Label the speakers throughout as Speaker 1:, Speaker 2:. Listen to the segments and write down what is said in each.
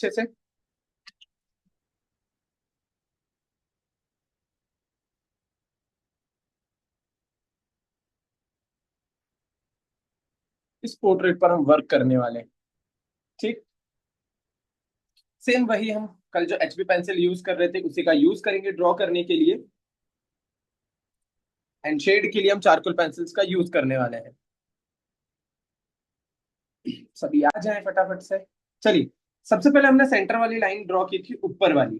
Speaker 1: अच्छे से। इस पोर्ट्रेट पर हम वर्क करने वाले हैं। ठीक। सेम वही हम कल जो एचबी पेंसिल यूज कर रहे थे उसी का यूज करेंगे ड्रॉ करने के लिए। एंड शेड के लिए हम चारकोल पेंसिल्स का यूज करने वाले हैं। सभी आ जाए फटाफट से। चलिए। सबसे पहले हमने सेंटर वाली लाइन ड्रॉ की थी, ऊपर वाली,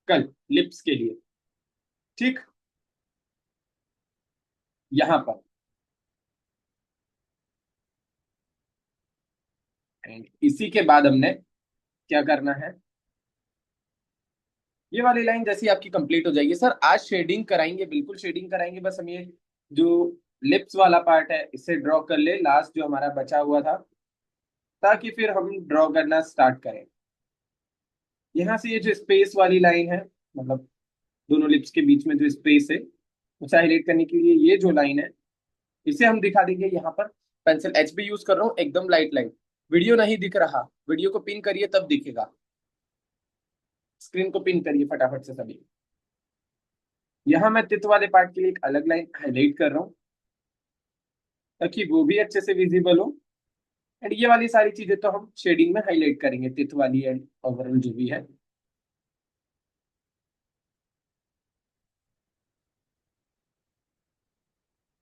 Speaker 1: कल लिप्स के लिए। ठीक। यहां पर। एंड इसी के बाद हमने क्या करना है, ये वाली लाइन जैसी आपकी कंप्लीट हो जाएगी। सर आज शेडिंग कराएंगे, बिल्कुल शेडिंग कराएंगे, बस हम ये जो लिप्स वाला पार्ट है इसे ड्रॉ कर ले, लास्ट जो हमारा बचा हुआ था, ताकि फिर हम ड्रॉ करना स्टार्ट करें। यहाँ से ये जो स्पेस वाली लाइन है, मतलब दोनों लिप्स के बीच में जो स्पेस है उसे हाईलाइट करने के लिए ये जो लाइन है इसे हम दिखा देंगे यहाँ पर। पेंसिल एचबी यूज कर रहा हूँ, एकदम लाइट लाइट। वीडियो नहीं दिख रहा, वीडियो को पिन करिए तब दिखेगा। स्क्रीन को पिन करिए फटाफट से सभी। यहाँ मैं तित वाले पार्ट के लिए एक अलग लाइन हाईलाइट कर रहा हूँ ताकि वो भी अच्छे से विजिबल हो। एंड ये वाली सारी चीजें तो हम शेडिंग में हाईलाइट करेंगे, तित वाली एंड ओवरऑल जो भी है।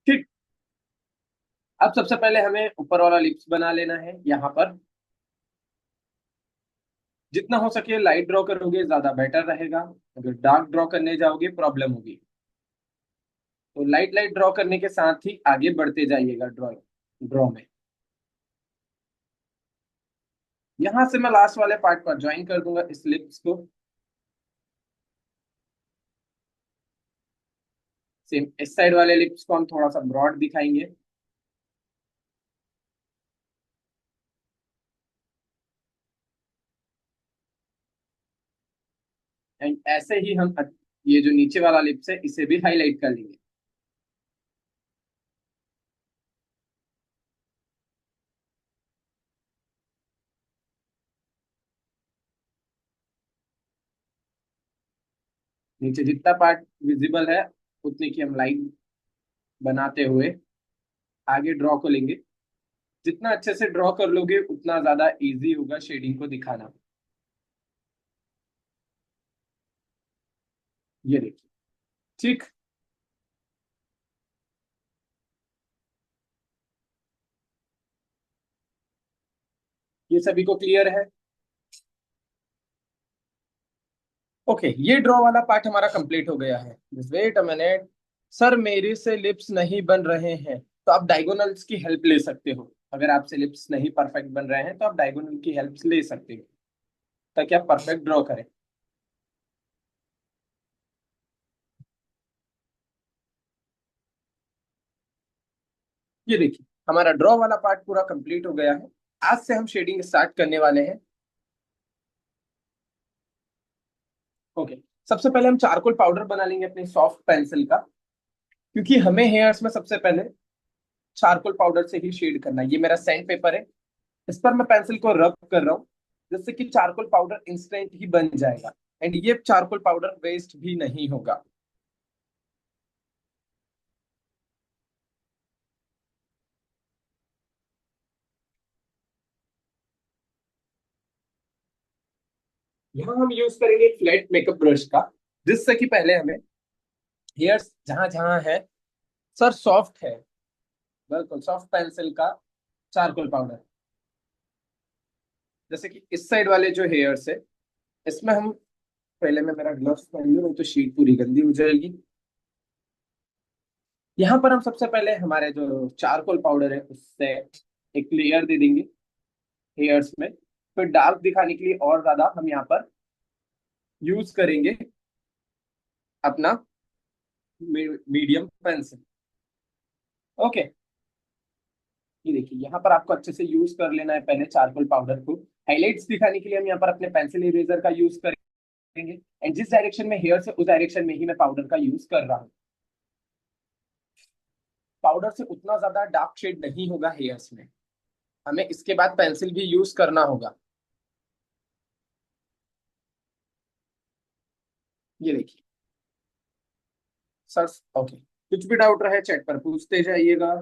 Speaker 1: ठीक। अब सबसे पहले हमें ऊपर वाला लिप्स बना लेना है। यहाँ पर जितना हो सके लाइट ड्रॉ करोगे ज्यादा बेटर रहेगा। अगर डार्क ड्रॉ करने जाओगे प्रॉब्लम होगी। तो लाइट लाइट ड्रॉ करने के साथ ही आगे बढ़ते जाइएगा ड्रॉइंग ड्रॉ में। यहां से मैं लास्ट वाले पार्ट पर ज्वाइन कर दूंगा इस लिप्स को। सेम इस साइड वाले लिप्स को हम थोड़ा सा ब्रॉड दिखाएंगे। एंड ऐसे ही हम ये जो नीचे वाला लिप्स है इसे भी हाईलाइट कर लेंगे। नीचे जितना पार्ट विजिबल है उतनी की हम लाइन बनाते हुए आगे ड्रॉ को लेंगे। जितना अच्छे से ड्रॉ कर लोगे उतना ज्यादा इजी होगा शेडिंग को दिखाना। ये देखिए। ठीक। ये सभी को क्लियर है। ओके, ये ड्रॉ वाला पार्ट हमारा कंप्लीट हो गया है। Wait a minute. सर मेरे से लिप्स नहीं बन रहे हैं, तो आप डायगोनल्स की हेल्प ले सकते हो। अगर आपसे लिप्स नहीं परफेक्ट बन रहे हैं तो आप डायगोनल की हेल्प ले सकते हो ताकि आप परफेक्ट ड्रॉ करें। ये देखिए, हमारा ड्रॉ वाला पार्ट पूरा कंप्लीट हो गया है। आज से हम शेडिंग स्टार्ट करने वाले हैं। ओके। सबसे पहले हम चारकोल पाउडर बना लेंगे अपनी सॉफ्ट पेंसिल का, क्योंकि हमें हेयर्स में सबसे पहले चारकोल पाउडर से ही शेड करना है। ये मेरा सैंड पेपर है, इस पर मैं पेंसिल को रब कर रहा हूँ जिससे कि चारकोल पाउडर इंस्टेंट ही बन जाएगा। एंड ये चारकोल पाउडर वेस्ट भी नहीं होगा। यहाँ हम यूज करेंगे फ्लैट मेकअप ब्रश का, जिससे कि पहले हमें हेयर्स जहां जहां है, सर सॉफ्ट है, बिल्कुल सॉफ्ट पेंसिल का चारकोल पाउडर। जैसे कि इस साइड वाले जो हेयर्स है इसमें हम, पहले मैं मेरा ग्लव्स पहन लूं नहीं तो शीट पूरी गंदी हो जाएगी। यहाँ पर हम सबसे पहले हमारे जो चारकोल पाउडर है उससे एक लेयर दे देंगे हेयर्स में। फिर डार्क दिखाने के लिए और ज्यादा हम यहाँ पर यूज करेंगे अपना मीडियम पेंसिल। ओके। ये देखिए, यहाँ पर आपको अच्छे से यूज कर लेना है पहले चारकोल पाउडर को। हाइलाइट्स दिखाने के लिए हम यहाँ पर अपने पेंसिल इरेजर का यूज करेंगे। एंड जिस डायरेक्शन में हेयर से उस डायरेक्शन में ही मैं पाउडर का यूज कर रहा हूँ। पाउडर से उतना ज्यादा डार्क शेड नहीं होगा हेयर्स में, हमें इसके बाद पेंसिल भी यूज करना होगा। ये देखिए सर। ओके, कुछ भी डाउट रहे चैट पर पूछते जाइएगा।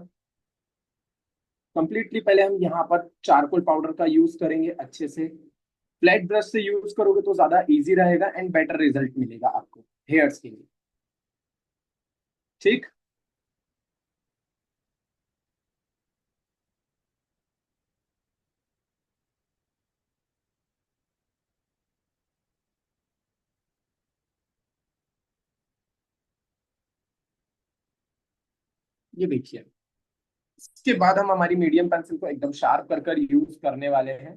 Speaker 1: कंप्लीटली पहले हम यहाँ पर चारकोल पाउडर का यूज करेंगे अच्छे से। फ्लैट ब्रश से यूज करोगे तो ज्यादा इजी रहेगा एंड बेटर रिजल्ट मिलेगा आपको हेयर्स के लिए। ठीक। ये देखिए, इसके बाद हम हमारी मीडियम पेंसिल को एकदम शार्प कर कर यूज करने वाले हैं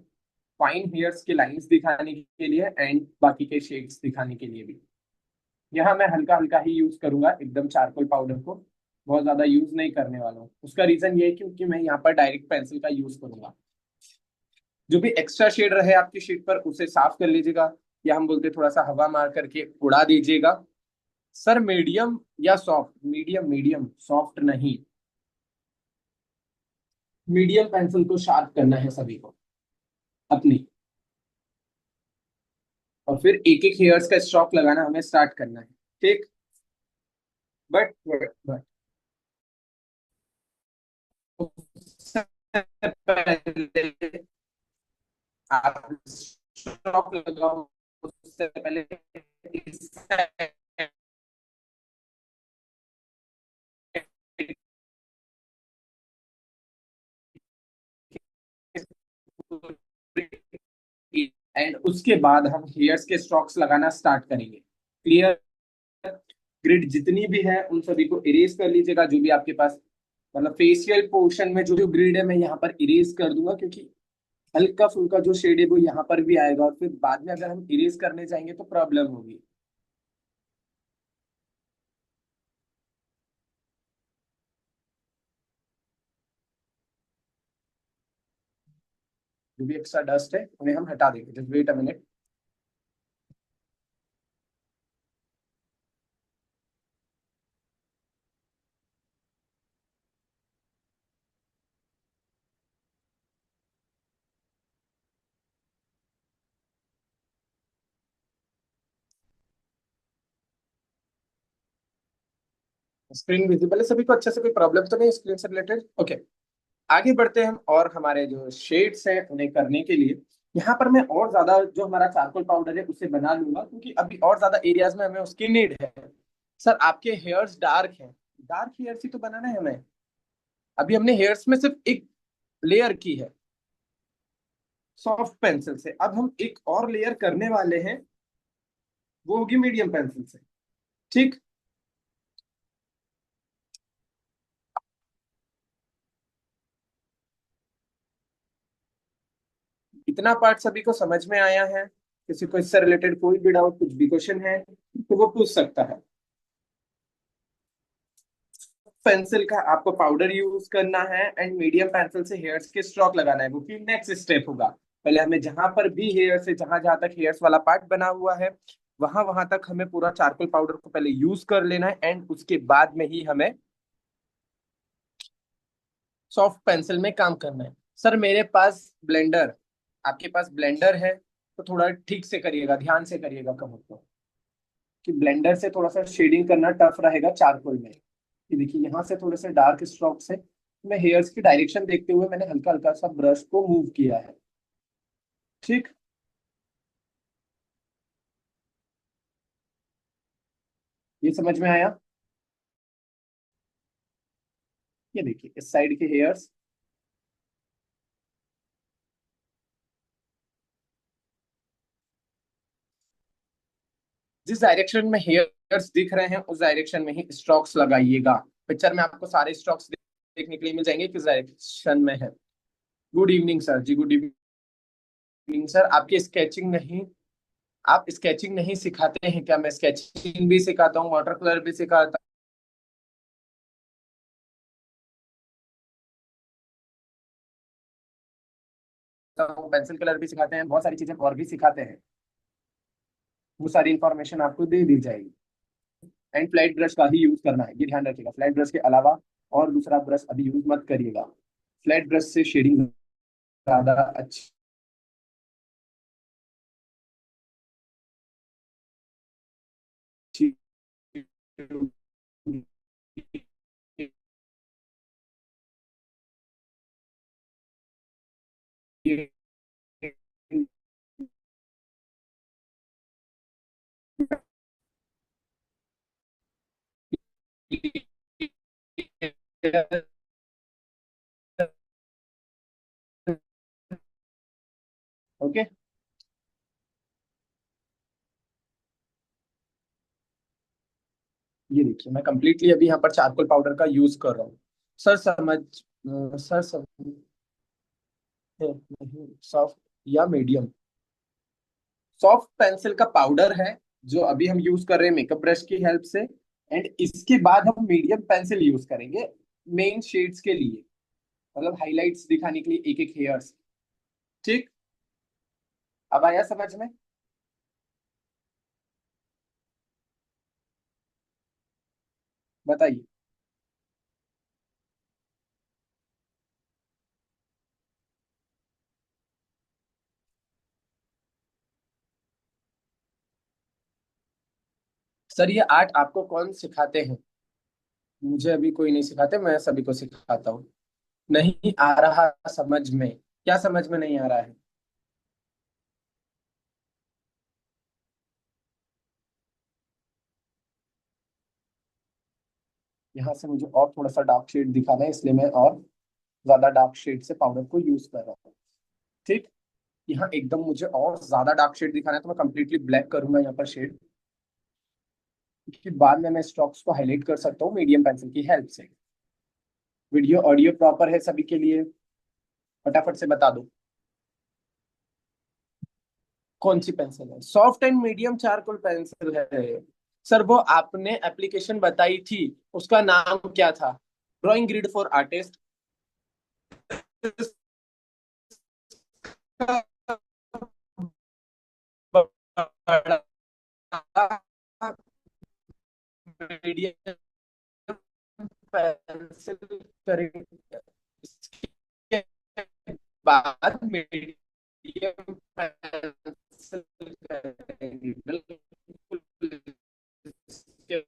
Speaker 1: फाइन हेयर्स के लाइंस दिखाने के लिए एंड बाकी के शेड्स दिखाने के लिए भी। यहाँ मैं हल्का हल्का ही यूज करूंगा एकदम चारकोल पाउडर को, बहुत ज्यादा यूज नहीं करने वाला हूँ। उसका रीजन ये है क्योंकि मैं यहाँ पर डायरेक्ट पेंसिल का यूज करूंगा। जो भी एक्स्ट्रा शेड रहे आपकी शीट पर उसे साफ कर लीजिएगा, या हम बोलते थोड़ा सा हवा मार करके उड़ा दीजिएगा। सर मीडियम या सॉफ्ट? मीडियम, मीडियम, सॉफ्ट नहीं। मीडियम पेंसिल को शार्प करना है सभी को अपनी, और फिर एक एक हेयर्स का स्ट्रोक लगाना हमें स्टार्ट करना है। ठीक। बट उससे पहले आप स्ट्रोक लगाओ, उससे पहले इस side एंड उसके बाद हम हेयर्स के स्ट्रोक्स लगाना स्टार्ट करेंगे। क्लियर? ग्रिड जितनी भी है उन सभी को इरेज कर लीजिएगा, जो भी आपके पास मतलब फेशियल पोर्शन में जो जो ग्रिड है मैं यहाँ पर इरेज कर दूंगा, क्योंकि हल्का फुल्का जो शेड है वो यहाँ पर भी आएगा और फिर बाद में अगर हम इरेज करने जाएंगे तो प्रॉब्लम होगी। जो भी एक्स्ट्रा डस्ट है उन्हें हम हटा देंगे। Just wait a minute. Screen visible है सभी को अच्छे से? कोई प्रॉब्लम तो नहीं स्क्रीन से रिलेटेड? ओके, आगे बढ़ते हैं हम और हमारे जो शेड्स हैं उन्हें करने के लिए यहाँ पर मैं और ज्यादा जो हमारा चारकोल पाउडर है उसे बना लूंगा, क्योंकि अभी और ज्यादा एरियाज में हमें उसकी नीड है। सर आपके हेयर्स डार्क हैं, डार्क हेयर्स ही तो बनाना है हमें। अभी हमने हेयर्स में सिर्फ एक लेयर की है सॉफ्ट पेंसिल से, अब हम एक और लेयर करने वाले हैं, वो होगी मीडियम पेंसिल से। ठीक। इतना पार्ट सभी को समझ में आया है? किसी को इससे रिलेटेड कोई भी डाउट, कुछ भी क्वेश्चन है तो वो पूछ सकता है। पेंसिल का आपको पाउडर यूज करना है एंड मीडियम पेंसिल से हेयर्स के स्ट्रोक लगाना है, वो कि नेक्स्ट स्टेप होगा। पहले हमें जहां पर भी हेयर से जहां जहां तक हेयर्स वाला पार्ट बना हुआ है वहां वहां तक हमें पूरा चारकोल पाउडर को पहले यूज कर लेना है एंड उसके बाद में ही हमें सॉफ्ट पेंसिल में काम करना है। सर मेरे पास ब्लेंडर, आपके पास ब्लेंडर है तो थोड़ा ठीक से करिएगा, ध्यान से करिएगा कमर को, कि ब्लेंडर से थोड़ा सा शेडिंग करना टफ रहेगा चारकोल में। ये देखिए यहाँ से थोड़े से डार्क स्ट्रोक से मैं हेयर्स की डायरेक्शन देखते हुए मैंने हल्का हल्का सा ब्रश को मूव किया है। ठीक। ये समझ में आया? ये देखिए इस साइड के हेयर्स, जिस डायरेक्शन में हेयर्स दिख रहे हैं उस डायरेक्शन में ही स्ट्रोक्स लगाइएगा। पिक्चर में आपको सारे स्ट्रोक्स देखने के लिए मिल जाएंगे किस डायरेक्शन में है। गुड इवनिंग सर जी, गुड इवनिंग सर। आपकी स्केचिंग नहीं, आप स्केचिंग नहीं सिखाते हैं क्या? मैं स्केचिंग भी सिखाता हूँ, वाटर कलर भी सिखाता हूँ, पेंसिल कलर भी सिखाते हैं, बहुत सारी चीजें और भी सिखाते हैं। वो सारी इंफॉर्मेशन आपको दे दी जाएगी। एंड फ्लैट ब्रश का ही यूज करना है, ये ध्यान रखिएगा। फ्लैट ब्रश के अलावा और दूसरा ब्रश अभी यूज मत करिएगा। फ्लैट ब्रश से शेडिंग ज्यादा अच्छी ओके, ये देखिए मैं कंप्लीटली अभी यहाँ पर चारकोल पाउडर का यूज कर रहा हूँ। सर समझ सर समझ नहीं, सॉफ्ट या मीडियम? सॉफ्ट पेंसिल का पाउडर है जो अभी हम यूज कर रहे हैं मेकअप ब्रश की हेल्प से। एंड इसके बाद हम मीडियम पेंसिल यूज करेंगे मेन शेड्स के लिए, मतलब हाइलाइट्स दिखाने के लिए एक एक हेयर्स। ठीक, अब आया समझ में? बताइए। सर ये आर्ट आपको कौन सिखाते हैं? मुझे अभी कोई नहीं सिखाते, मैं सभी को सिखाता हूँ। नहीं आ रहा समझ में? क्या समझ में नहीं आ रहा है? यहाँ से मुझे और थोड़ा सा डार्क शेड दिखाना है, इसलिए मैं और ज्यादा डार्क शेड से पाउडर को यूज कर रहा हूँ। ठीक, यहाँ एकदम मुझे और ज्यादा डार्क शेड दिखाना है तो मैं कंप्लीटली ब्लैक करूंगा यहाँ पर शेड। उसके बाद में मैं स्ट्रोक्स को हाईलाइट कर सकता हूँ मीडियम पेंसिल की हेल्प से। वीडियो ऑडियो प्रॉपर है सभी के लिए? फटाफट से बता दो। कौन सी पेंसिल है? Soft and medium charcoal pencil है। सर वो आपने एप्लीकेशन बताई थी, उसका नाम क्या था? Drawing grid for artist. Medium pencil करेंगे, इसके बाद मीडियम पेंसिल करेंगे, बिल्कुल। इसके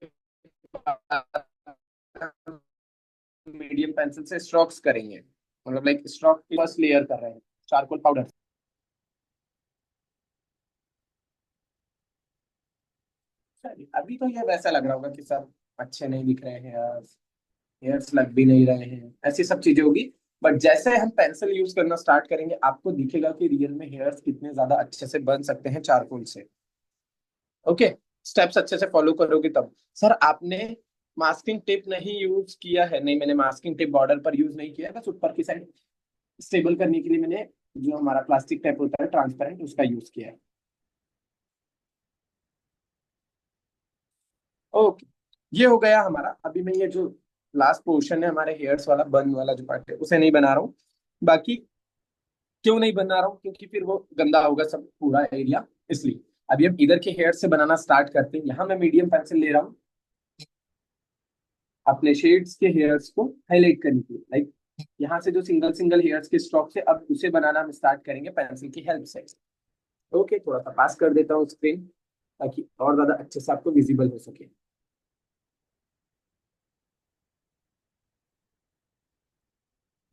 Speaker 1: बाद मीडियम पेंसिल से स्ट्रोक्स करेंगे, मतलब लाइक स्ट्रोक फर्स्ट लेयर कर रहे हैं चारकोल पाउडर। अभी तो ये वैसा लग रहा होगा कि सर अच्छे नहीं दिख रहे हैं यार, हेयर्स लग भी नहीं रहे हैं, ऐसी सब चीजें होगी। बट जैसे हम पेंसिल यूज करना स्टार्ट करेंगे आपको दिखेगा कि रियल में हेयर्स कितने ज्यादा अच्छे से बन सकते हैं चारकोल से। ओके, स्टेप्स अच्छे से फॉलो करोगे तब। सर आपने मास्किंग टेप नहीं यूज किया है? नहीं, मैंने मास्किंग टेप बॉर्डर पर यूज नहीं किया है, बस ऊपर की साइड स्टेबल करने के लिए मैंने जो हमारा प्लास्टिक टेप होता है ट्रांसपेरेंट, उसका यूज किया है। ओके, ये हो गया हमारा। अभी मैं ये जो लास्ट पोर्शन है हमारे हेयर्स वाला, बर्न वाला जो पार्ट है, उसे नहीं बना रहा हूँ। बाकी क्यों नहीं बना रहा हूँ? क्योंकि फिर वो गंदा होगा सब पूरा एरिया, इसलिए। अभी हम इधर के हेयर से बनाना स्टार्ट करते हैं। यहाँ मैं मीडियम पेंसिल ले रहा हूँ अपने शेड्स के हेयर्स को हाईलाइट करने के लिए, लाइक यहाँ से जो सिंगल सिंगल हेयर्स के स्टॉक से अब उसे बनाना हम स्टार्ट करेंगे पेंसिल की हेल्प से। ओके, थोड़ा सा पास कर देता हूँ स्क्रीन ताकि और ज्यादा अच्छे से आपको विजिबल हो सके।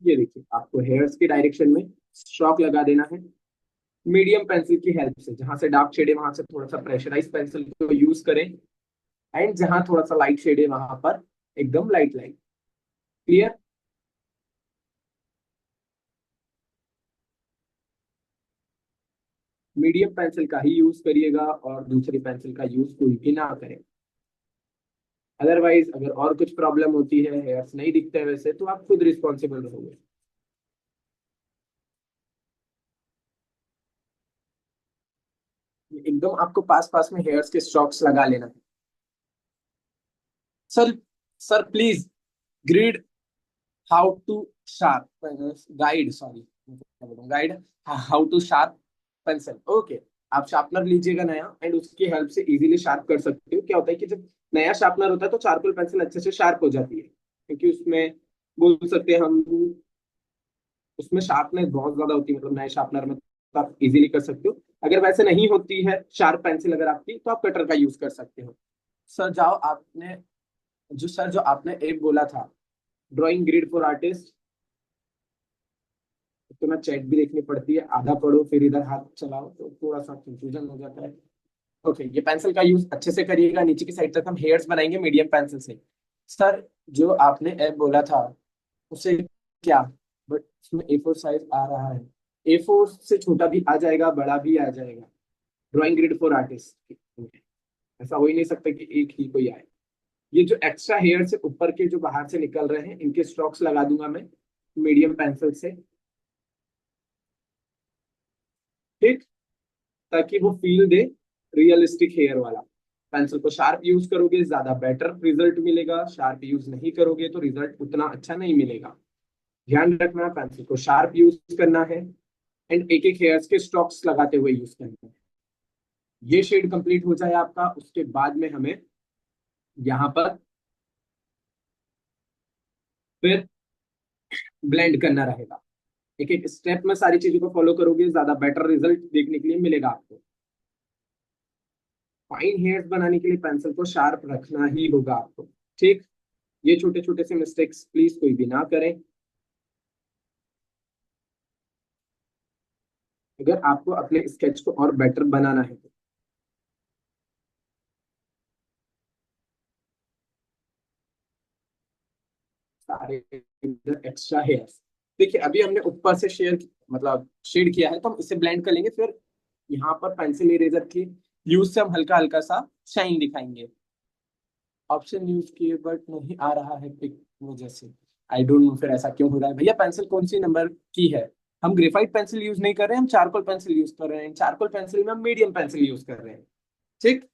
Speaker 1: ये देखिए, आपको हेयर्स की डायरेक्शन में स्ट्रोक लगा देना है मीडियम पेंसिल की हेल्प से। जहां से डार्क शेड है वहां से थोड़ा सा प्रेशराइज पेंसिल को यूज करें, एंड जहां थोड़ा सा लाइट शेड है वहां पर एकदम light light. Clear? Medium pencil का ही यूज करिएगा और दूसरी पेंसिल का यूज कोई भी ना करें। अदरवाइज अगर और कुछ प्रॉब्लम होती है, हेयर्स नहीं दिखते हैं वैसे, तो आप खुद रिस्पॉन्सिबल रहोगे। एकदम आपको पास पास में हेयर्स के स्ट्रोक्स लगा लेना है। Sir, sir please, grid how to sharp guide, sorry guide how to sharp pencil. Okay, आप शार्पनर लीजिएगा नया, एंड उसकी हेल्प से इजीली शार्प कर सकते हो। क्या होता है कि जब नया शार्पनर होता है तो चारकोल पेंसिल अच्छे से शार्प हो जाती है, क्योंकि उसमें बोल सकते हैं हम, उसमें शार्पनेस बहुत ज्यादा होती है, मतलब नए शार्पनर में तो आप इजीली कर सकते हो। अगर वैसे नहीं होती है शार्प पेंसिल अगर आपकी, तो आप कटर का यूज कर सकते हो। सर जाओ, आपने जो सर जो आपने एक बोला था, ड्राइंग ग्रिड फॉर आर्टिस्ट, तो मैं चैट भी देखनी पड़ती है, आधा पढ़ो फिर इधर हाथ चलाओ तो थोड़ा सा कंफ्यूजन हो जाता है। ओके, ये पेंसिल का यूज अच्छे से करिएगा, नीचे की साइड तक हम हेयर्स बनाएंगे मीडियम पेंसिल से। सर जो आपने ऐप बोला था उसे क्या, बट उसमें A4 साइज आ रहा है, A4 से छोटा भी आ जाएगा, बड़ा भी आ जाएगा, ड्राइंग ग्रिड फॉर आर्टिस्ट, ऐसा हो ही नहीं सकता कि एक ही कोई आए। ये जो एक्स्ट्रा हेयर से ऊपर के जो बाहर से निकल रहे हैं इनके स्ट्रोक्स लगा दूंगा मैं मीडियम पेंसिल से, ठीक, ताकि वो फील दे रियलिस्टिक हेयर वाला। पेंसिल को शार्प यूज करोगे ज्यादा बेटर रिजल्ट मिलेगा, शार्प यूज नहीं करोगे तो रिजल्ट उतना अच्छा नहीं मिलेगा। ध्यान रखना, पेंसिल को शार्प यूज करना है एंड एक एक हेयर्स के स्ट्रोक्स लगाते हुए यूज करना है। ये शेड कंप्लीट हो जाए आपका, उसके बाद में हमें यहाँ पर फिर ब्लेंड करना रहेगा। एक एक स्टेप में सारी चीजों को फॉलो करोगे, ज्यादा बेटर रिजल्ट देखने के लिए मिलेगा आपको। फाइन हेयर्स बनाने के लिए पेंसिल को शार्प रखना ही होगा आपको, ठीक। ये छोटे छोटे से मिस्टेक्स प्लीज कोई भी ना करें। अगर आपको अपने स्केच को और बेटर बनाना है तो सारे एक्स्ट्रा हेयर्स, देखिए अभी हमने ऊपर से शेयर मतलब शेड किया है तो हम इसे ब्लेंड कर लेंगे, फिर यहाँ पर पेंसिल इरेजर की यूज से हम हल्का हल्का सा शाइन दिखाएंगे। ऑप्शन यूज किए बट नहीं आ रहा है पिक वजह से, आई डोंट नो फिर ऐसा क्यों हो रहा है। भैया पेंसिल कौन सी नंबर की है? हम ग्रेफाइट पेंसिल यूज नहीं कर रहे हैं, हम चारकोल पेंसिल यूज कर रहे हैं, चारकोल पेंसिल में हम मीडियम पेंसिल यूज कर रहे हैं, ठीक।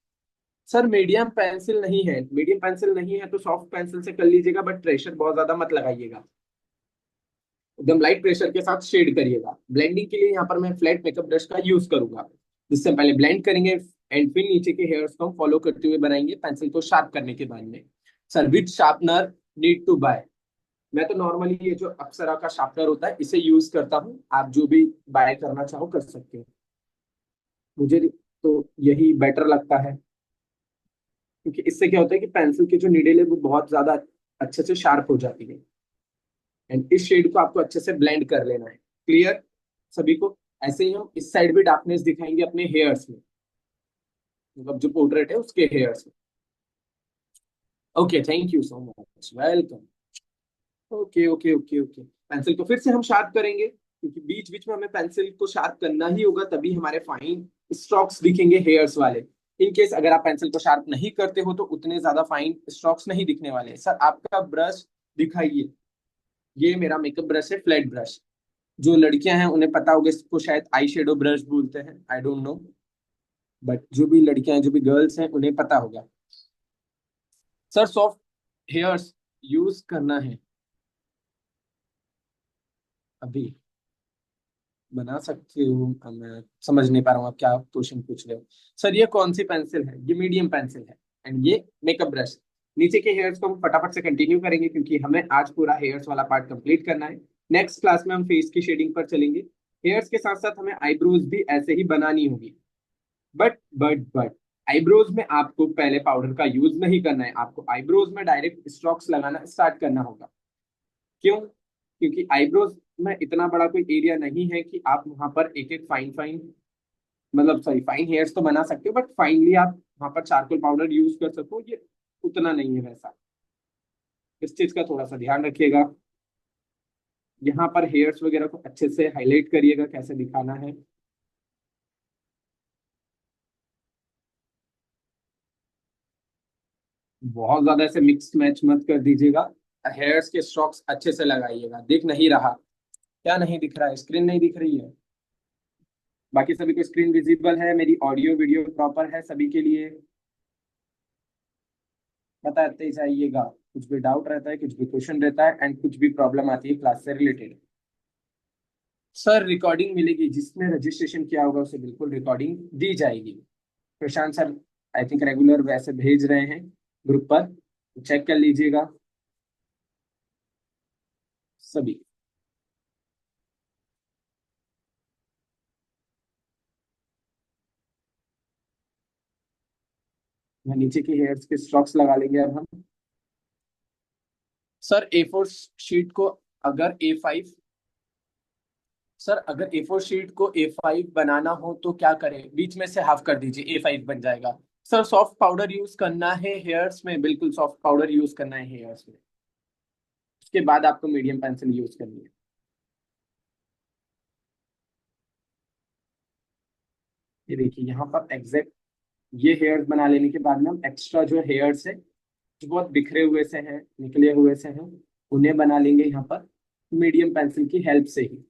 Speaker 1: सर मीडियम पेंसिल नहीं है, मीडियम पेंसिल नहीं है तो सॉफ्ट पेंसिल से कर लीजिएगा, बट प्रेशर बहुत ज्यादा मत लगाइएगा, एकदम लाइट प्रेशर के साथ शेड करिएगा। ब्लेंडिंग के लिए यहाँ पर मैं फ्लैट मेकअप ब्रश का यूज करूंगा, जिससे हम पहले ब्लेंड करेंगे एंड फिर नीचे के हेयर्स को हम फॉलो करते हुए बनाएंगे पेंसिल को शार्प करने के बाद में। Sir which sharpener need to buy? मैं तो नॉर्मली ये जो अप्सरा का शार्पनर होता है इसे यूज करता हूँ, आप जो भी बाय करना चाहो कर सकते हो। मुझे तो यही बेटर लगता है, क्योंकि इससे क्या होता है कि पेंसिल की जो नीडल है वो बहुत ज्यादा अच्छे से शार्प हो जाती है। एंड इस शेड को आपको अच्छे से ब्लेंड कर लेना है, क्लियर सभी को? ऐसे ही हम इस साइड भी डार्कनेस दिखाएंगे अपने हेयर्स में, मतलब जो पोर्ट्रेट है उसके हेयर्स में। Okay, thank you so much, welcome. Okay okay okay okay, pencil को फिर से हम शार्प करेंगे, क्योंकि बीच बीच में हमें पेंसिल को शार्प करना ही होगा, तभी हमारे फाइन स्ट्रोक्स दिखेंगे हेयर्स वाले। इन केस अगर आप पेंसिल को शार्प नहीं करते हो तो उतने ज्यादा फाइन स्ट्रोक्स नहीं दिखने वाले। सर आपका ब्रश दिखाइए। ये मेरा मेकअप ब्रश है, फ्लैट ब्रश। जो लड़कियां हैं उन्हें पता होगा, इसको शायद आई शेडो ब्रश बोलते हैं, आई डोंट नो, बट जो भी लड़कियां हैं जो भी गर्ल्स हैं उन्हें पता होगा। सर सॉफ्ट हेयर्स यूज करना है अभी, बना सकते हो? मैं समझ नहीं पा रहा हूँ आप क्या क्वेश्चन पूछ रहे हो। सर ये कौन सी पेंसिल है? ये मीडियम पेंसिल है एंड ये मेकअप ब्रश। नीचे के हेयर्स को हम फटाफट से कंटिन्यू करेंगे, क्योंकि हमें आज पूरा हेयर्स वाला पार्ट कंप्लीट करना है। नेक्स्ट क्लास में हम फेस की शेडिंग पर चलेंगे। हेयर्स के साथ साथ हमें आईब्रोज भी ऐसे ही बनानी होगी, बट आईब्रोज में आपको पहले पाउडर का यूज नहीं करना है, आपको आईब्रोज में डायरेक्ट स्ट्रोक्स लगाना स्टार्ट करना होगा। क्यों? क्योंकि आईब्रोज में इतना बड़ा कोई एरिया नहीं है कि आप वहां पर एक एक फाइन फाइन, मतलब सॉरी फाइन हेयर्स तो बना सकते हो, बट फाइनली आप वहां पर चारकोल पाउडर यूज कर सको, ये उतना नहीं है वैसा। इस चीज का थोड़ा सा ध्यान रखिएगा। यहाँ पर हेयर्स वगैरह को अच्छे से हाईलाइट करिएगा कैसे दिखाना है। बहुत ज्यादा ऐसे मिक्स मैच मत कर दीजिएगा, हेयर्स के स्ट्रोक्स अच्छे से लगाइएगा। दिख नहीं रहा? क्या नहीं दिख रहा है? स्क्रीन नहीं दिख रही है? बाकी सभी को स्क्रीन विजिबल है, मेरी ऑडियो वीडियो प्रॉपर है सभी के लिए? बताते जाइएगा, कुछ भी डाउट रहता है, कुछ भी क्वेश्चन रहता है एंड कुछ भी प्रॉब्लम आती है क्लास से रिलेटेड। सर रिकॉर्डिंग मिलेगी, जिसने रजिस्ट्रेशन किया होगा उसे बिल्कुल रिकॉर्डिंग दी जाएगी। प्रशांत सर आई थिंक रेगुलर वैसे भेज रहे हैं ग्रुप पर, चेक कर लीजिएगा सभी। यहाँ नीचे के हेयर्स के स्ट्रोक्स लगा लेंगे अब हम। सर A4 शीट को अगर A5, सर अगर A4 शीट को A5 बनाना हो तो क्या करें, बीच में से हाफ कर दीजिए, A5 बन जाएगा। सर सॉफ्ट पाउडर यूज करना है हेयर्स में, बिल्कुल सॉफ्ट पाउडर यूज करना है हेयर्स में। उसके बाद आपको मीडियम पेंसिल यूज करनी है। ये देखिए यहाँ पर एग्जैक्ट ये हेयर्स बना लेने के बाद में हम एक्स्ट्रा जो हेयर्स है, जो बहुत बिखरे हुए से हैं, निकले हुए से हैं, उन्हें बना लेंगे यहाँ पर मीडियम पेंसिल की हेल्प से ही।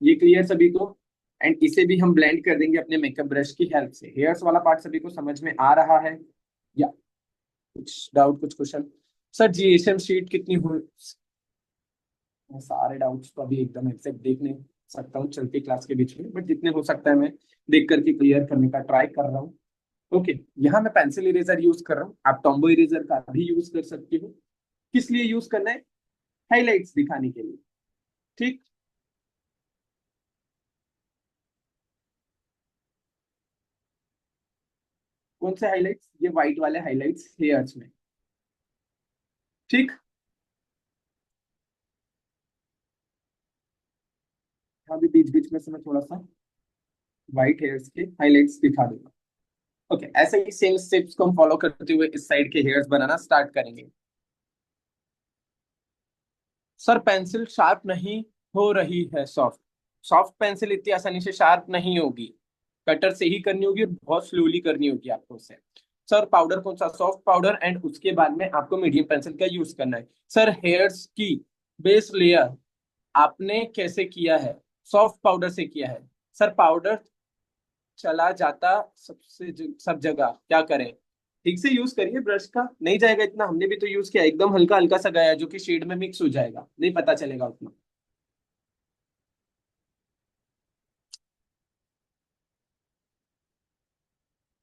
Speaker 1: ये क्लियर सभी को? एंड इसे भी हम ब्लेंड कर देंगे अपने मेकअप ब्रश की हेल्प से। हेयर्स वाला पार्ट सभी को समझ में आ रहा है या कुछ डाउट, कुछ क्वेश्चन? सर जीएसएम शीट कितनी हो, मैं सारे डाउट्स को अभी एकदम एग्जैक्ट देख नहीं सकता हूँ चलती क्लास के बीच में, बट जितने हो सकता है मैं देख करके क्लियर करने का ट्राई कर रहा हूँ। ओके, यहाँ मैं पेंसिल इरेजर यूज कर रहा हूँ, आप टॉम्बो इरेजर का भी यूज कर सकते हो। किस लिए यूज करना है? हाइलाइट्स दिखाने के लिए। ठीक, कौन से हाइलाइट्स? ये व्हाइट वाले हाइलाइट्स हेयर्स में। ठीक, यहाँ भी बीच बीच में से मैं थोड़ा सा व्हाइट हेयर्स के हाइलाइट्स दिखा दूंगा। ओके, ऐसे ही सेम स्टेप्स को हम फॉलो करते हुए इस साइड के हेयर्स बनाना स्टार्ट करेंगे। सर पेंसिल शार्प नहीं हो रही है, सॉफ्ट। सॉफ्ट पेंसिल इतनी आसानी से शार्प नहीं होगी, कटर से ही करनी होगी और बहुत स्लोली करनी होगी आपको उसे। सर पाउडर कौन सा? सॉफ्ट पाउडर, एंड उसके बाद में आपको मीडियम पेंसिल का यूज करना है। सर हेयर्स की बेस लेयर आपने कैसे किया है? सॉफ्ट पाउडर से किया है। सर पाउडर चला जाता सब जगह, क्या करें? ठीक से यूज करिए ब्रश का, नहीं जाएगा इतना, हमने भी तो यूज किया, एकदम हल्का हल्का सा गया जो कि शेड में मिक्स हो जाएगा, नहीं पता चलेगा उतना।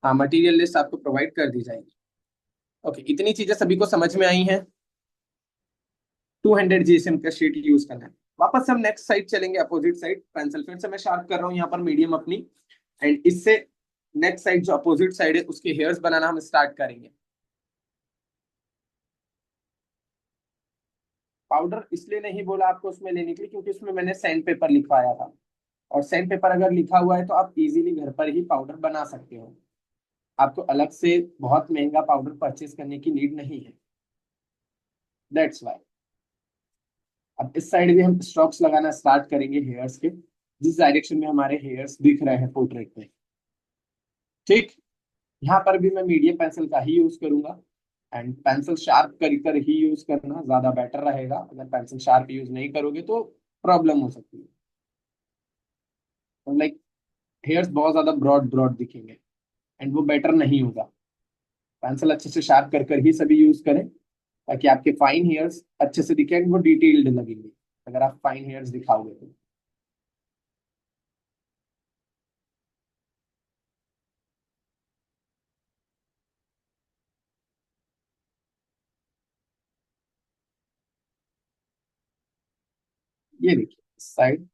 Speaker 1: हाँ, मटेरियल लिस्ट आपको प्रोवाइड कर दी जाएगी। ओके, इतनी चीजें सभी को समझ में आई हैं। 200 GSM का शीट यूज करना है। वापस हम नेक्स्ट साइड चलेंगे, अपोजिट साइड। पेंसिल फिर से मैं शार्प कर रहा हूँ यहाँ पर मीडियम अपनी, एंड इससे नेक्स्ट साइड जो अपोजिट साइड है उसके हेयर्स बनाना हम स्टार्ट करेंगे। पाउडर इसलिए नहीं बोला आपको उसमें लेने के लिए क्योंकि उसमें मैंने सैंड पेपर लिखवाया था, और सैंड पेपर अगर लिखा हुआ है तो आप इजीली घर पर ही पाउडर बना सकते हो। आपको अलग से बहुत महंगा पाउडर परचेज करने की नीड नहीं है। दैट्स वाई अब इस साइड भी हम स्ट्रोक्स लगाना स्टार्ट करेंगे हेयर्स के, जिस डायरेक्शन में हमारे हेयर्स दिख रहे हैं पोर्ट्रेट में। ठीक, यहाँ पर भी मैं मीडियम पेंसिल का ही यूज करूंगा, एंड पेंसिल शार्प कर कर ही यूज करना ज्यादा बेटर रहेगा। अगर पेंसिल शार्प यूज नहीं करोगे तो प्रॉब्लम हो सकती है, लाइक हेयर्स बहुत ज्यादा ब्रॉड ब्रॉड दिखेंगे, एंड वो बेटर नहीं होगा। पेंसिल अच्छे से शार्प कर कर ही सभी यूज करें, ताकि आपके फाइन हेयर्स अच्छे से दिखे एंड वो डिटेल्ड लगेंगे अगर आप फाइन हेयर्स दिखाओगे तो। ये देखिए साइड,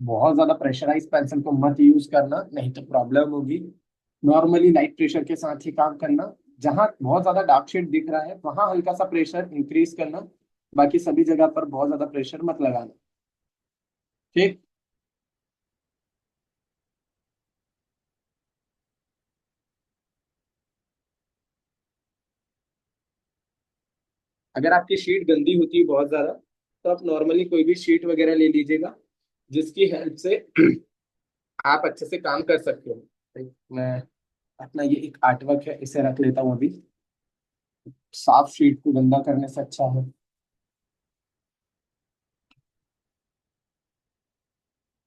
Speaker 1: बहुत ज्यादा प्रेशराइज पेंसिल को मत यूज करना, नहीं तो प्रॉब्लम होगी। नॉर्मली लाइट प्रेशर के साथ ही काम करना। जहां बहुत ज्यादा डार्क शेड दिख रहा है वहां हल्का सा प्रेशर इंक्रीज करना, बाकी सभी जगह पर बहुत ज्यादा प्रेशर मत लगाना। ठीक, अगर आपकी शीट गंदी होती है बहुत ज्यादा, तो आप नॉर्मली कोई भी शीट वगैरह ले लीजिएगा, जिसकी हेल्प से आप अच्छे से काम कर सकते हो। मैं अपना ये एक आर्टवर्क है, इसे रख लेता हूँ अभी। साफ शीट को गंदा करने से अच्छा है,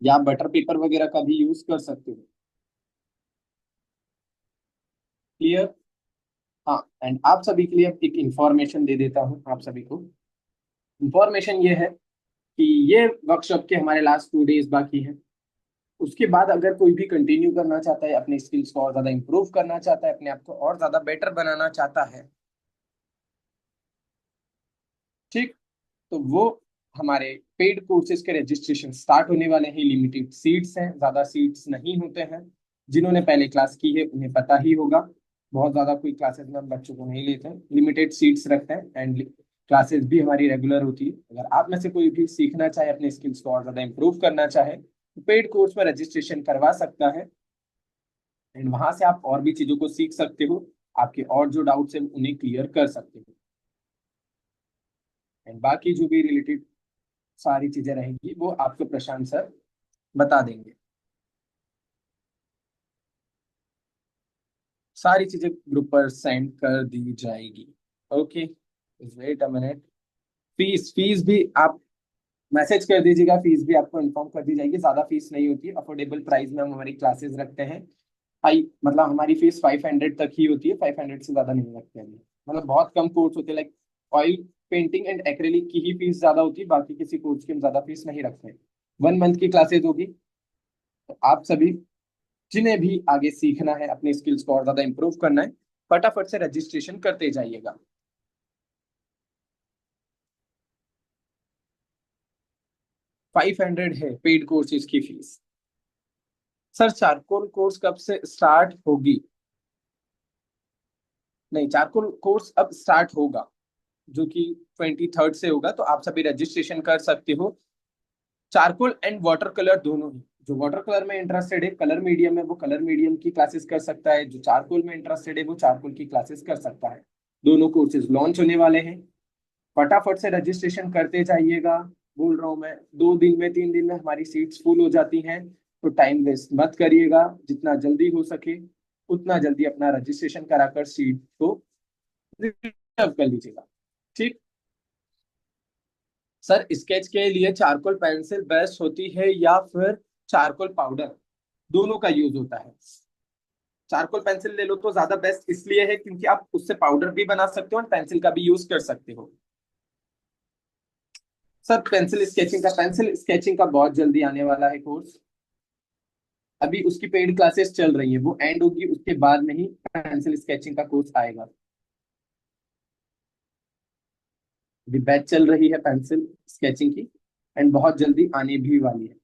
Speaker 1: या आप बटर पेपर वगैरह का भी यूज कर सकते हो। क्लियर? हाँ, एंड आप सभी के लिए एक इंफॉर्मेशन दे देता हूँ आप सभी को। इंफॉर्मेशन ये है कि ये वर्कशॉप के हमारे लास्ट 2 डेज बाकी हैं। उसके बाद अगर कोई भी कंटिन्यू करना चाहता है, अपने स्किल्स को और ज्यादा इंप्रूव करना चाहता है, अपने आप को और ज्यादा बेटर बनाना चाहता है, ठीक, तो वो हमारे पेड कोर्सेज के रजिस्ट्रेशन स्टार्ट होने वाले हैं। लिमिटेड सीट्स हैं, ज्यादा सीट्स नहीं होते हैं। जिन्होंने पहले क्लास की है उन्हें पता ही होगा, बहुत ज्यादा कोई क्लासेस में हम बच्चों को नहीं लेते हैं, लिमिटेड सीट्स रखते हैं। एंड क्लासेस भी हमारी रेगुलर होती है। अगर आप में से कोई भी सीखना चाहे, अपने स्किल्स को और ज्यादा इंप्रूव करना चाहे, तो पेड कोर्स में रजिस्ट्रेशन करवा सकता है। एंड वहां से आप और भी चीजों को सीख सकते हो, आपके और जो डाउट्स हैं उन्हें क्लियर कर सकते हो। एंड बाकी जो भी रिलेटेड सारी चीजें रहेंगी वो आपको प्रशांत सर बता देंगे। सारी चीजें ग्रुप पर सेंड कर दी जाएगी। Okay, wait a minute. Fees fees भी आप मैसेज कर दीजिएगा, फीस भी आपको इन्फॉर्म कर दी जाएगी। ज्यादा फीस नहीं होती है, अफोर्डेबल प्राइस में हम हमारी क्लासेस रखते हैं। फाइव मतलब हमारी फीस 500 तक ही होती है, 500 से ज्यादा नहीं रखते हैं। मतलब बहुत कम कोर्स होते हैं, like oil painting and acrylic की ही फीस ज्यादा होती है, बाकी किसी कोर्स की हम ज्यादा फीस नहीं रखते हैं। 1 मंथ की क्लासेस होगी। तो आप सभी जिन्हें भी आगे सीखना है, अपनी स्किल्स को और ज्यादा इंप्रूव करना है, फटाफट से रजिस्ट्रेशन करते जाइएगा। 500 है पेड कोर्सेज की फीस। सर चारकोल कोर्स कब से स्टार्ट होगी? नहीं, चारकोल कोर्स अब स्टार्ट होगा, जो कि 23rd से होगा। तो आप सभी रजिस्ट्रेशन कर सकते हो। चारकोल एंड वाटर कलर दोनों ही। जो वाटर कलर में इंटरेस्टेड है, कलर मीडियम में, वो कलर मीडियम की क्लासेस कर सकता है। जो चारकोल में इंटरेस्टेड है वो चारकोल की क्लासेस कर सकता है। दोनों कोर्सेज लॉन्च होने वाले हैं। फटाफट से रजिस्ट्रेशन करते जाइएगा। बोल रहा हूँ मैं, 2 दिन में 3 दिन में हमारी सीट्स फुल हो जाती हैं। तो टाइम वेस्ट मत करिएगा, जितना जल्दी हो सके उतना जल्दी अपना रजिस्ट्रेशन कराकर सीट को रिजर्व कर लीजिएगा। ठीक। सर स्केच के लिए चारकोल पेंसिल बेस्ट होती है या फिर चारकोल पाउडर? दोनों का यूज होता है। चारकोल पेंसिल ले लो तो ज्यादा बेस्ट इसलिए है क्योंकि आप उससे पाउडर भी बना सकते हो और पेंसिल का भी यूज कर सकते हो। सर पेंसिल स्केचिंग का बहुत जल्दी आने वाला है कोर्स। अभी उसकी पेड क्लासेस चल रही है, वो एंड होगी उसके बाद में ही पेंसिल स्केचिंग का कोर्स आएगा। अभी बैच चल रही है पेंसिल स्केचिंग की, एंड बहुत जल्दी आने भी वाली है।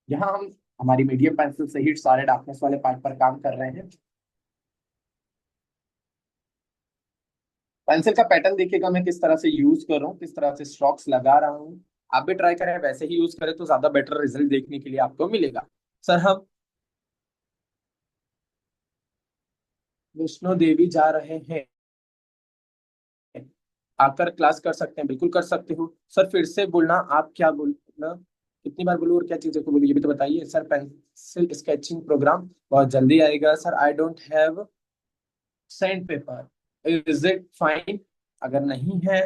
Speaker 1: यहाँ हम हमारी मीडियम पेंसिल से ही सारे डार्कनेस वाले पार्ट पर काम कर रहे हैं। पेंसिल का पैटर्न देखिएगा मैं किस तरह से यूज कर रहा हूँ, किस तरह से स्ट्रोक्स लगा रहा हूँ। आप भी ट्राई करें वैसे ही यूज करें तो ज्यादा बेटर रिजल्ट देखने के लिए आपको मिलेगा। सर हम वैष्णो देवी जा रहे हैं, आकर क्लास कर सकते हैं? बिल्कुल कर सकते हो सर। फिर से बोलना, आप क्या बोलना, कितनी बार बोलूँ और क्या चीजें को बोलूँ ये भी तो बताइए। सर पेंसिल स्केचिंग प्रोग्राम बहुत जल्दी आएगा sir. I don't have sand paper, is it fine? अगर नहीं है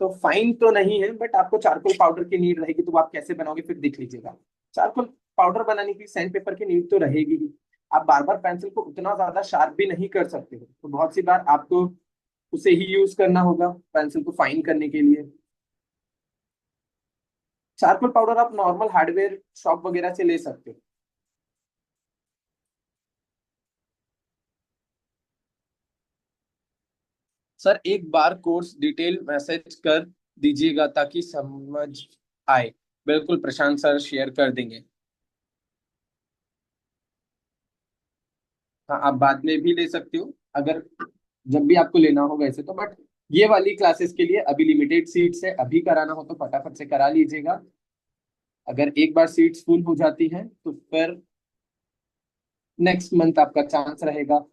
Speaker 1: तो फाइन तो नहीं है, बट आपको चारकोल पाउडर की नीड रहेगी, तो वो आप कैसे बनाओगे फिर देख लीजिएगा। चारकोल पाउडर बनाने की सैंड पेपर की नीड तो रहेगी ही। आप बार बार पेंसिल को उतना ज्यादा शार्प भी नहीं कर सकते हो, तो बहुत सी बार आपको उसे ही यूज करना होगा पेंसिल को फाइन करने के लिए। चारकोल पाउडर आप नॉर्मल हार्डवेयर शॉप वगैरह से ले सकते हो। सर एक बार कोर्स डिटेल मैसेज कर दीजिएगा ताकि समझ आए। बिल्कुल प्रशांत सर शेयर कर देंगे। हाँ, आप बाद में भी ले सकते हो अगर जब भी आपको लेना हो वैसे तो, बट ये वाली क्लासेस के लिए अभी लिमिटेड सीट्स है। अभी कराना हो तो फटाफट से करा लीजिएगा। अगर एक बार सीट्स फुल हो जाती हैं तो फिर नेक्स्ट मंथ आपका चांस रहेगा।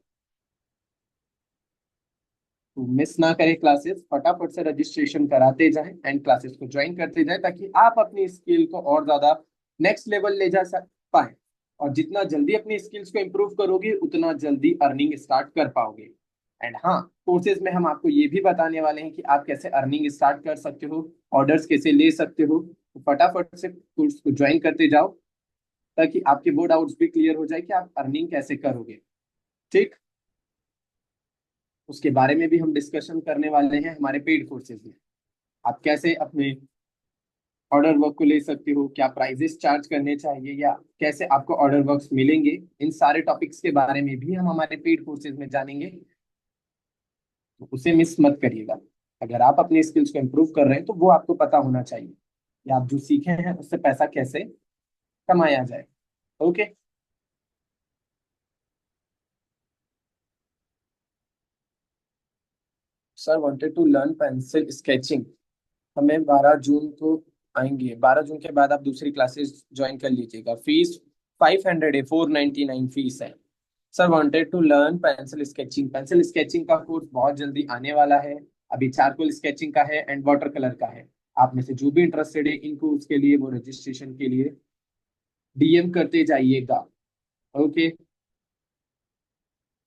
Speaker 1: तो मिस ना करें क्लासेस, फटाफट से रजिस्ट्रेशन कराते जाएं एंड क्लासेस को ज्वाइन करते जाएं, ताकि आप अपनी स्किल को और ज्यादा नेक्स्ट लेवल ले जा पाए। और जितना जल्दी अपनी स्किल्स को इम्प्रूव करोगे उतना जल्दी अर्निंग स्टार्ट कर पाओगे। एंड हाँ, कोर्सेज में हम आपको ये भी बताने वाले हैं कि आप कैसे अर्निंग स्टार्ट कर सकते हो, ऑर्डर्स कैसे ले सकते हो। तो फटाफट से कोर्स को ज्वाइन करते जाओ, ताकि आपके वो डाउट्स भी क्लियर हो जाए कि आप अर्निंग कैसे करोगे। ठीक। उसके बारे में भी हम डिस्कशन करने वाले हैं हमारे पेड कोर्सेज में। आप कैसे अपने ऑर्डर वर्क को ले सकते हो, क्या प्राइजेस चार्ज करने चाहिए या कैसे आपको ऑर्डर वर्क्स मिलेंगे, इन सारे टॉपिक्स के बारे में भी हम हमारे पेड कोर्सेज में जानेंगे। तो उसे मिस मत करिएगा। अगर आप अपनी स्किल्स को इम्प्रूव कर रहे हैं तो वो आपको पता होना चाहिए कि आप जो सीखे हैं उससे पैसा कैसे कमाया जाए। Okay. Sir wanted to learn pencil sketching. हमें 12 जून को आएंगे, 12 जून के बाद आप दूसरी क्लासेस ज्वाइन कर लीजिएगा। फीस 500 है, 499 फीस है। Sir wanted to learn pencil sketching. Pencil sketching का कोर्स बहुत जल्दी आने वाला है। अभी चारकोल स्केचिंग का है एंड वाटर कलर का है। आप में से जो भी इंटरेस्टेड है इन कोर्स के लिए वो रजिस्ट्रेशन के लिए डीएम करते जाइएगा। Okay.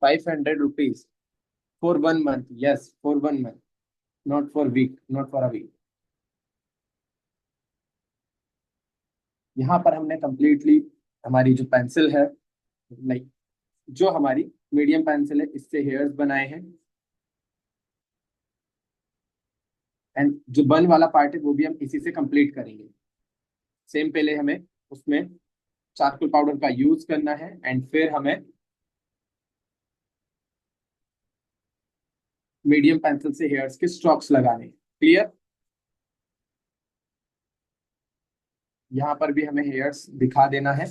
Speaker 1: 500 rupees for 1 month, yes for 1 month, not for week, not for a week. यहाँ पर हमने कंप्लीटली हमारी जो पेंसिल है, लाइक जो हमारी मीडियम पेंसिल है, इससे हेयर्स बनाए हैं। एंड जो बन वाला पार्ट है वो भी हम इसी से कंप्लीट करेंगे। सेम पहले हमें उसमें चारकोल पाउडर का यूज करना है एंड फिर हमें मीडियम पेंसिल से हेयर्स के स्ट्रोक्स लगाने। क्लियर। यहाँ पर भी हमें हेयर्स दिखा देना है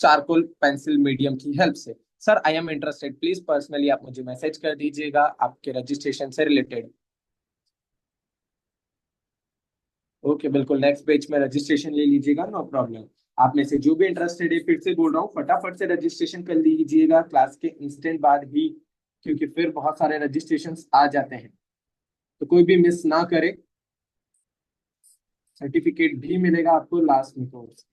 Speaker 1: चारकोल पेंसिल मीडियम की हेल्प से। Sir I am interested, please personally आप मुझे मैसेज कर दीजिएगा आपके रजिस्ट्रेशन से रिलेटेड। ओके बिल्कुल, नेक्स्ट पेज में रजिस्ट्रेशन ले लीजिएगा, नो प्रॉब्लम। आप में से जो भी इंटरेस्टेड है, फिर से बोल रहा हूँ, फटाफट से रजिस्ट्रेशन कर लीजिएगा क्लास के इंस्टेंट बाद ही, क्योंकि फिर बहुत सारे रजिस्ट्रेशन आ जाते हैं। तो कोई भी मिस ना करे। सर्टिफिकेट भी मिलेगा आपको लास्ट में कोर्स,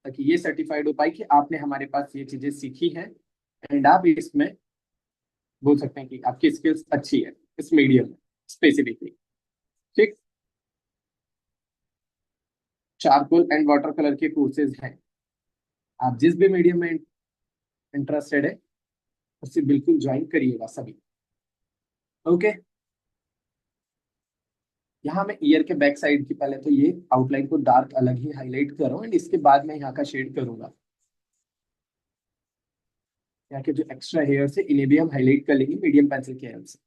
Speaker 1: ताकि ये सर्टिफाइड हो पाए कि आपने हमारे पास ये चीजें सीखी हैं एंड आप इसमें बोल सकते हैं कि आपकी स्किल्स अच्छी है इस मीडियम में स्पेसिफिकली। ठीक। चारकोल एंड वाटर कलर के कोर्सेज हैं। आप जिस भी मीडियम में इंटरेस्टेड है उससे बिल्कुल ज्वाइन करिएगा सभी। ओके। यहाँ मैं ईयर के बैक साइड की पहले तो ये आउटलाइन को डार्क अलग ही हाईलाइट कर रहा हूँ एंड इसके बाद मैं यहाँ का शेड करूंगा। यहाँ के जो एक्स्ट्रा हेयर्स है इन्हें भी हम हाईलाइट कर लेंगे मीडियम पेंसिल के हेल्प से।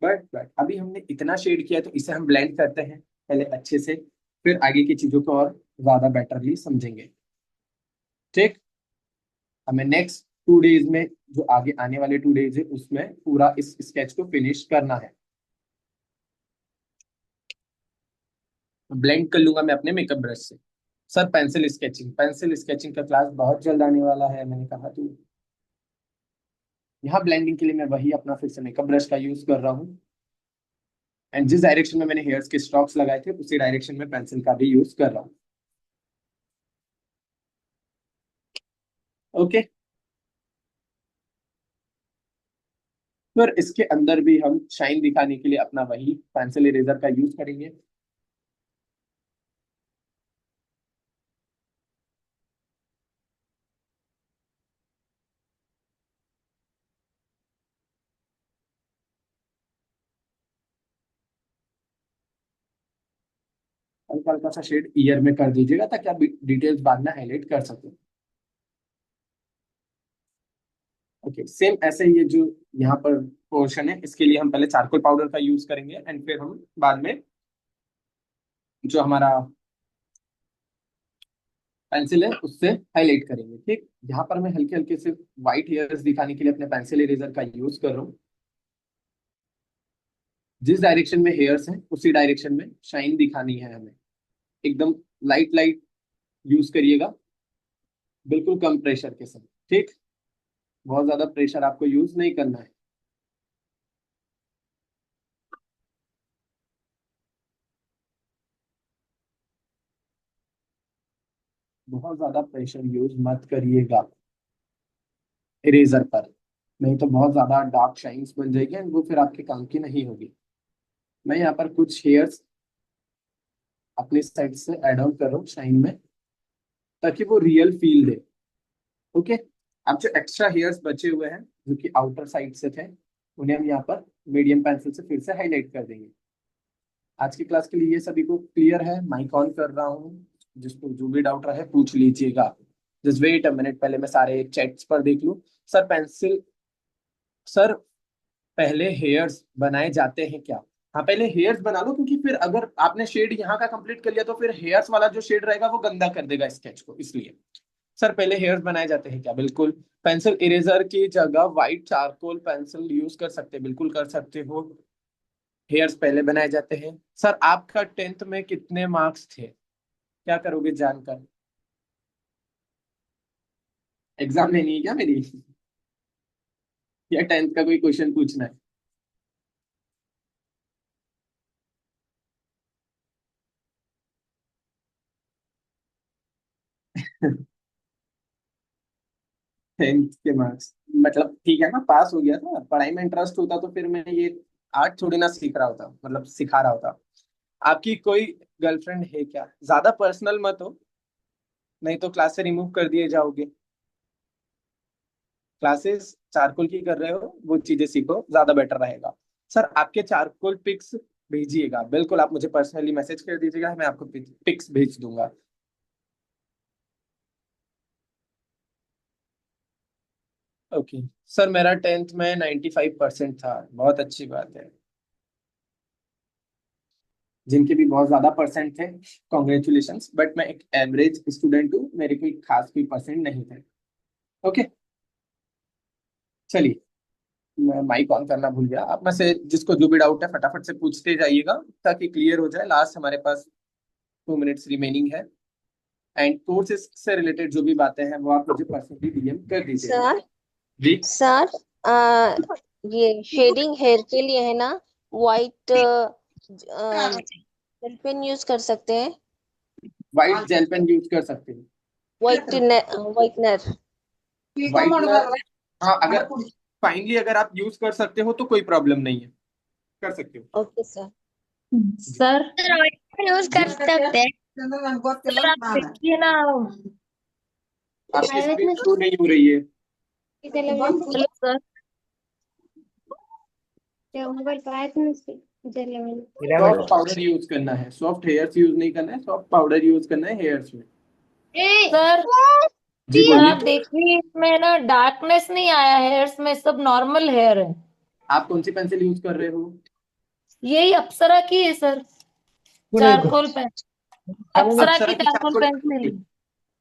Speaker 1: बट अभी हमने इतना शेड किया तो इसे हम ब्लेंड करते हैं पहले अच्छे से, फिर आगे की चीजों को और ज्यादा बेटरली समझेंगे। ठीक। हमें नेक्स्ट 2 डेज में, जो आगे आने वाले 2 डेज है उसमें पूरा इस स्केच को फिनिश करना है। ब्लेंड कर लूंगा मैं अपने मेकअप ब्रश से। सर पेंसिल स्केचिंग का क्लास बहुत जल्द आने वाला है, मैंने कहा तो। यहाँ ब्लेंडिंग के लिए मैं वही अपना फिर से मेकअप ब्रश का यूज कर रहा हूँ एंड जिस डायरेक्शन में मैंने हेयर्स के स्ट्रोक्स लगाए थे उसी डायरेक्शन में पेंसिल का भी यूज कर रहा हूँ। ओके। फिर इसके अंदर भी हम शाइन दिखाने के लिए अपना वही पेंसिल इरेजर का यूज करेंगे। हल्का हल्का सा शेड ईयर में कर दीजिएगा ताकि आप डिटेल्स बाद में हाईलाइट कर सकें। ओके सेम ऐसे ही ये जो यहाँ पर पोर्शन है इसके लिए हम पहले चारकोल पाउडर का यूज करेंगे एंड फिर हम बाद में जो हमारा पेंसिल है उससे हाईलाइट करेंगे। ठीक। यहाँ पर मैं हल्के हल्के से व्हाइट हेयर्स दिखाने के लिए अपने पेंसिल इरेजर का यूज कर रहा हूँ। जिस डायरेक्शन में हेयर्स हैं उसी डायरेक्शन में शाइन दिखानी है हमें। एकदम लाइट लाइट यूज करिएगा, बिल्कुल कम प्रेशर के साथ। ठीक। बहुत ज्यादा प्रेशर आपको यूज नहीं करना है। बहुत ज्यादा प्रेशर यूज मत करिएगा इरेजर पर, नहीं तो बहुत ज्यादा डार्क शाइन्स बन जाएगी एंड वो फिर आपके काम की नहीं होगी। मैं यहाँ पर कुछ हेयर्स अपनी साइड से ऐड ऑन कर रहा हूँ शाइन में, ताकि वो रियल फील दे। ओके। अब जो एक्स्ट्रा हेयर्स बचे हुए हैं जो कि आउटर साइड से थे, उन्हें हम यहाँ पर मीडियम पेंसिल से फिर से हाईलाइट कर देंगे। आज की क्लास के लिए ये सभी को क्लियर है? माइक ऑन कर रहा हूँ, जिसको जो भी डाउट रहे पूछ लीजिएगा। जस्ट वेट अ मिनट, पहले मैं सारे चैट्स पर देख लूँ। सर पेंसिल, सर पहले हेयर्स बनाए जाते हैं क्या? हाँ, पहले हेयर्स बना लो, क्योंकि फिर अगर आपने शेड यहाँ का कंप्लीट कर लिया तो फिर हेयर्स वाला जो शेड रहेगा वो गंदा कर देगा स्केच को, इसलिए। सर पहले हेयर्स बनाए जाते हैं क्या? बिल्कुल। पेंसिल इरेजर की जगह व्हाइट चारकोल पेंसिल यूज कर सकते हैं, बिल्कुल कर सकते हो। हेयर्स पहले बनाए जाते हैं। सर आपका 10th में कितने मार्क्स थे? क्या करोगे जानकर? एग्जाम लेनी है क्या मेरी? या 10th का कोई क्वेश्चन पूछना है? 10th के मार्क्स मतलब ठीक है ना, पास हो गया था। पढ़ाई में इंटरेस्ट होता तो फिर मैं ये आर्ट थोड़ी ना सीख रहा होता, मतलब सिखा रहा होता। आपकी कोई गर्लफ्रेंड है क्या? ज्यादा पर्सनल मत हो, नहीं तो क्लास से रिमूव कर दिए जाओगे। क्लासेस चारकोल की कर रहे हो, वो चीजें सीखो, ज्यादा बेटर रहेगा। सर आपके चारकोल पिक्स भेजिएगा, बिल्कुल आप मुझे पर्सनली मैसेज कर दीजिएगा, मैं आपको पिक्स भेज दूंगा। ओके। सर मेरा 10th में 95% था, बहुत अच्छी बात है। जिनके भी बहुत ज्यादा परसेंट थे, कॉन्ग्रेचुलेशंस, बट मैं एक एवरेज स्टूडेंट हूँ, मेरे कोई खास कोई परसेंट नहीं थे। ओके, चलिए। मैं माइक ऑन करना भूल गया, आप में से जिसको जो भी डाउट है फटाफट से पूछते जाइएगा, ताकि क्लियर हो जाए। लास्ट हमारे पास 2 मिनट्स रिमेनिंग है। एंड कोर्सेज से रिलेटेड जो भी बातें हैं वो आप मुझे पर्सनली डीएम कर दीजिएगा।
Speaker 2: सर
Speaker 1: जी।
Speaker 2: सर आ, ये शेडिंग हेयर के लिए है ना, वाइट जेल पेन यूज कर सकते हैं।
Speaker 1: वाइट जेल पेन यूज कर सकते हैं।
Speaker 2: वाइटनर।
Speaker 1: वाइटनर, हाँ, अगर फाइनली अगर आप यूज कर सकते हो तो कोई प्रॉब्लम नहीं है, कर सकते हो।
Speaker 2: Okay sir.
Speaker 1: जी।
Speaker 3: सर यूज
Speaker 1: जी,
Speaker 3: कर सकते हैं। सर आप देखिए ना।
Speaker 1: आपकी स्क्रीन शो नहीं हो रही है।
Speaker 3: Hello sir.
Speaker 1: Soft powder use करना है, सॉफ्ट हेयर्स यूज नहीं करना है, सॉफ्ट पाउडर यूज करना है हेयर्स में।
Speaker 3: सर
Speaker 1: जी
Speaker 3: सर
Speaker 1: बोलिए।
Speaker 3: आप देखिए, इसमें ना डार्कनेस नहीं आया हेयर्स में, सब नॉर्मल हेयर है।
Speaker 1: आप कौन सी पेंसिल यूज कर रहे हो?
Speaker 3: यही अप्सरा की है सर, चारकोल पेन। अप्सरा
Speaker 1: अप्सरा
Speaker 3: की
Speaker 1: की
Speaker 3: चारकोल
Speaker 1: चारकोल
Speaker 3: पेंसिल।
Speaker 1: पेंसिल।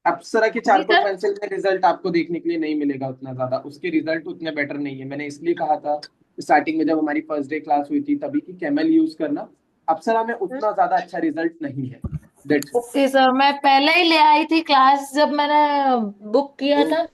Speaker 1: अप्सरा की
Speaker 3: जी
Speaker 1: चारकोल
Speaker 3: सर।
Speaker 1: पेंसिल में रिजल्ट आपको देखने के लिए नहीं मिलेगा उतना ज्यादा, उसके रिजल्ट उतने बेटर नहीं है। मैंने इसलिए कहा था स्टार्टिंग में जब हमारी फर्स्ट डे क्लास हुई थी तभी, कि कैमल यूज करना। अप्सरा में उतना ज्यादा अच्छा रिजल्ट नहीं है। दैट्स
Speaker 3: ओके सर, मैं पहले ही ले आई थी क्लास जब मैंने बुक किया था।